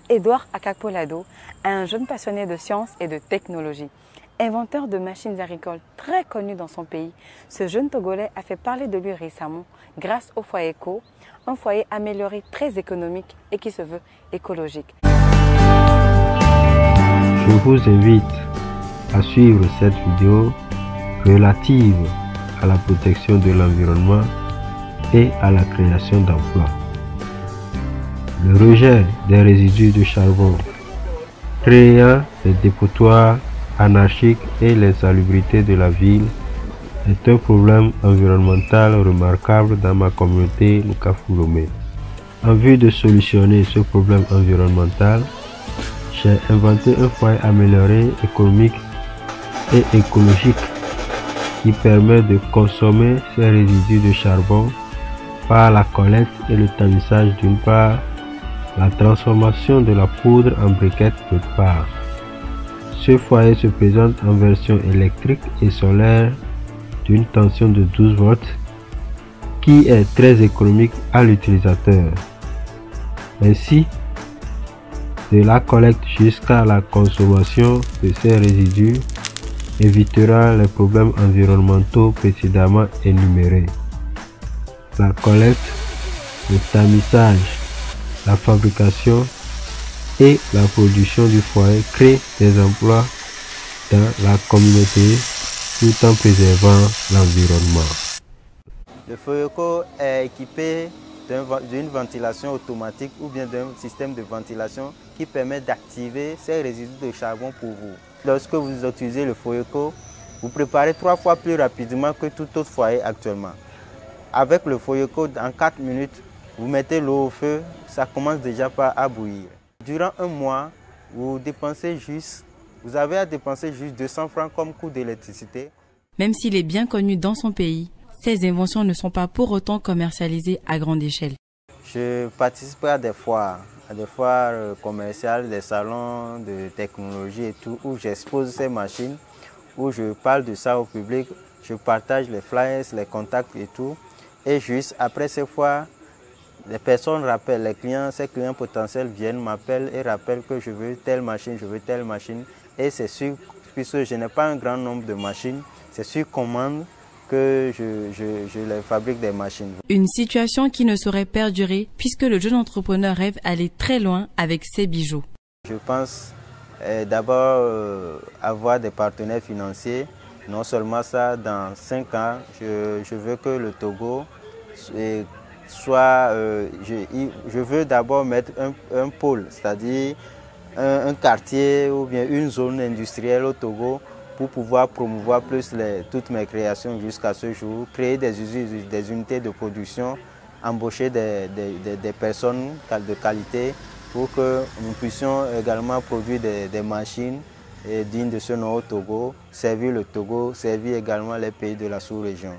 Edouard Akakpo-Lado est un jeune passionné de sciences et de technologie. Inventeur de machines agricoles très connu dans son pays, ce jeune Togolais a fait parler de lui récemment grâce au foyer Eco, un foyer amélioré très économique et qui se veut écologique. Je vous invite à suivre cette vidéo relative à la protection de l'environnement et à la création d'emplois. Le rejet des résidus de charbon, créant des dépotoirs anarchiques et l'insalubrité de la ville est un problème environnemental remarquable dans ma communauté Lukafu-Lomé. En vue de solutionner ce problème environnemental, j'ai inventé un foyer amélioré, économique et écologique qui permet de consommer ces résidus de charbon par la collecte et le tamissage d'une part, la transformation de la poudre en briquettes d'autre part. Ce foyer se présente en version électrique et solaire d'une tension de 12 volts qui est très économique à l'utilisateur. Ainsi, de la collecte jusqu'à la consommation de ces résidus évitera les problèmes environnementaux précédemment énumérés. La collecte, le tamissage, la fabrication et la production du foyer créent des emplois dans la communauté tout en préservant l'environnement. Le foyer Eco est équipé d'une ventilation automatique ou bien d'un système de ventilation qui permet d'activer ces résidus de charbon pour vous. Lorsque vous utilisez le foyer Eco, vous préparez 3 fois plus rapidement que tout autre foyer actuellement. Avec le foyer Eco, en 4 minutes, vous mettez l'eau au feu, ça commence déjà à bouillir. Durant un mois, vous avez à dépenser juste 200 francs comme coût d'électricité. Même s'il est bien connu dans son pays, ces inventions ne sont pas pour autant commercialisées à grande échelle. Je participe à des foires commerciales, des salons de technologie et tout, où j'expose ces machines, où je parle de ça au public, je partage les flyers, les contacts et tout. Et juste après ces foires, les personnes rappellent, ces clients potentiels viennent, m'appellent et rappellent que je veux telle machine, je veux telle machine. Et c'est sûr, puisque je n'ai pas un grand nombre de machines, c'est sur commande que je les fabrique des machines. Une situation qui ne saurait perdurer puisque le jeune entrepreneur rêve d'aller très loin avec ses bijoux. Je pense d'abord avoir des partenaires financiers. Non seulement ça, dans 5 ans, je veux que le Togo soit... je veux d'abord mettre un pôle, c'est-à-dire un quartier ou bien une zone industrielle au Togo pour pouvoir promouvoir plus toutes mes créations jusqu'à ce jour, créer des usines, des unités de production, embaucher des personnes de qualité pour que nous puissions également produire des machines dignes de ce nom au Togo, servir le Togo, servir également les pays de la sous-région.